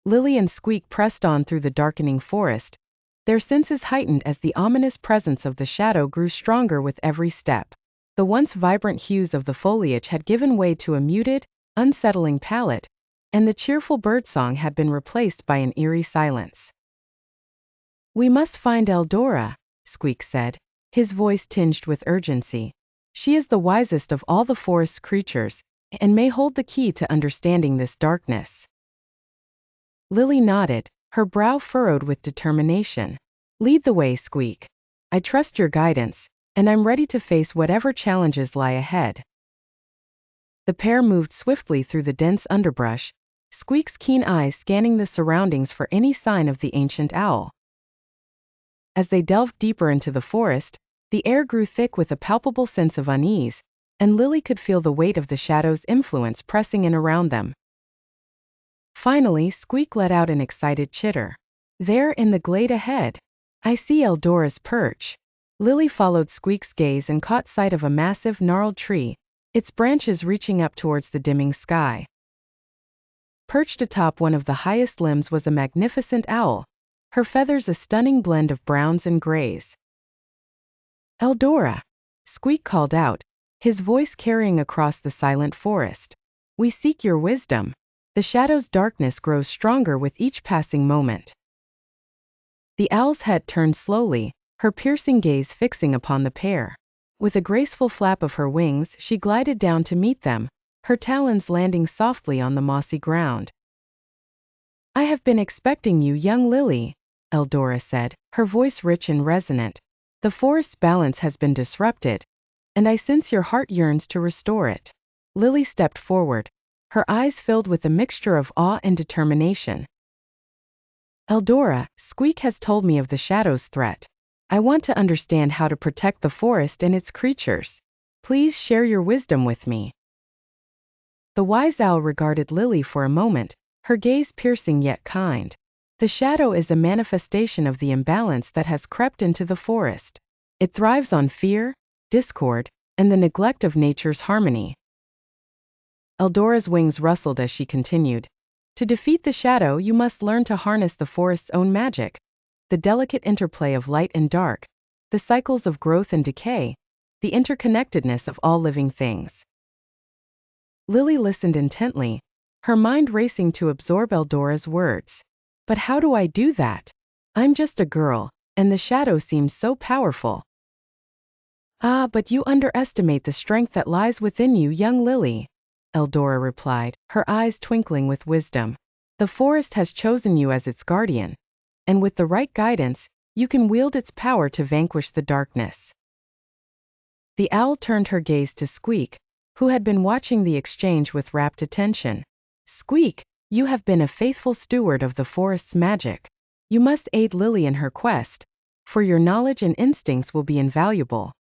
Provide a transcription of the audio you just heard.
Lily and Squeak pressed on through the darkening forest, their senses heightened as the ominous presence of the shadow grew stronger with every step. The once vibrant hues of the foliage had given way to a muted, unsettling palette, and the cheerful birdsong had been replaced by an eerie silence. "We must find Eldora," Squeak said, his voice tinged with urgency. "She is the wisest of all the forest's creatures, and may hold the key to understanding this darkness." Lily nodded, her brow furrowed with determination. "Lead the way, Squeak. I trust your guidance, and I'm ready to face whatever challenges lie ahead." The pair moved swiftly through the dense underbrush, Squeak's keen eyes scanning the surroundings for any sign of the ancient owl. As they delved deeper into the forest, the air grew thick with a palpable sense of unease, and Lily could feel the weight of the shadow's influence pressing in around them. Finally, Squeak let out an excited chitter. "There in the glade ahead, I see Eldora's perch." Lily followed Squeak's gaze and caught sight of a massive, gnarled tree, its branches reaching up towards the dimming sky. Perched atop one of the highest limbs was a magnificent owl, her feathers a stunning blend of browns and grays. "Eldora," Squeak called out, his voice carrying across the silent forest. "We seek your wisdom." The shadow's darkness grows stronger with each passing moment. The owl's head turned slowly, her piercing gaze fixing upon the pair. With a graceful flap of her wings, she glided down to meet them, her talons landing softly on the mossy ground. "I have been expecting you, young Lily," Eldora said, her voice rich and resonant. "The forest's balance has been disrupted, and I sense your heart yearns to restore it." Lily stepped forward, her eyes filled with a mixture of awe and determination. "Eldora, Squeak has told me of the shadow's threat. I want to understand how to protect the forest and its creatures. Please share your wisdom with me." The wise owl regarded Lily for a moment, her gaze piercing yet kind. "The shadow is a manifestation of the imbalance that has crept into the forest. It thrives on fear, discord, and the neglect of nature's harmony." Eldora's wings rustled as she continued. "To defeat the shadow, you must learn to harness the forest's own magic, the delicate interplay of light and dark, the cycles of growth and decay, the interconnectedness of all living things." Lily listened intently, her mind racing to absorb Eldora's words. "But how do I do that? I'm just a girl, and the shadow seems so powerful." "Ah, but you underestimate the strength that lies within you, young Lily," Eldora replied, her eyes twinkling with wisdom. "The forest has chosen you as its guardian, and with the right guidance, you can wield its power to vanquish the darkness." The owl turned her gaze to Squeak, who had been watching the exchange with rapt attention. "Squeak, you have been a faithful steward of the forest's magic. You must aid Lily in her quest, for your knowledge and instincts will be invaluable."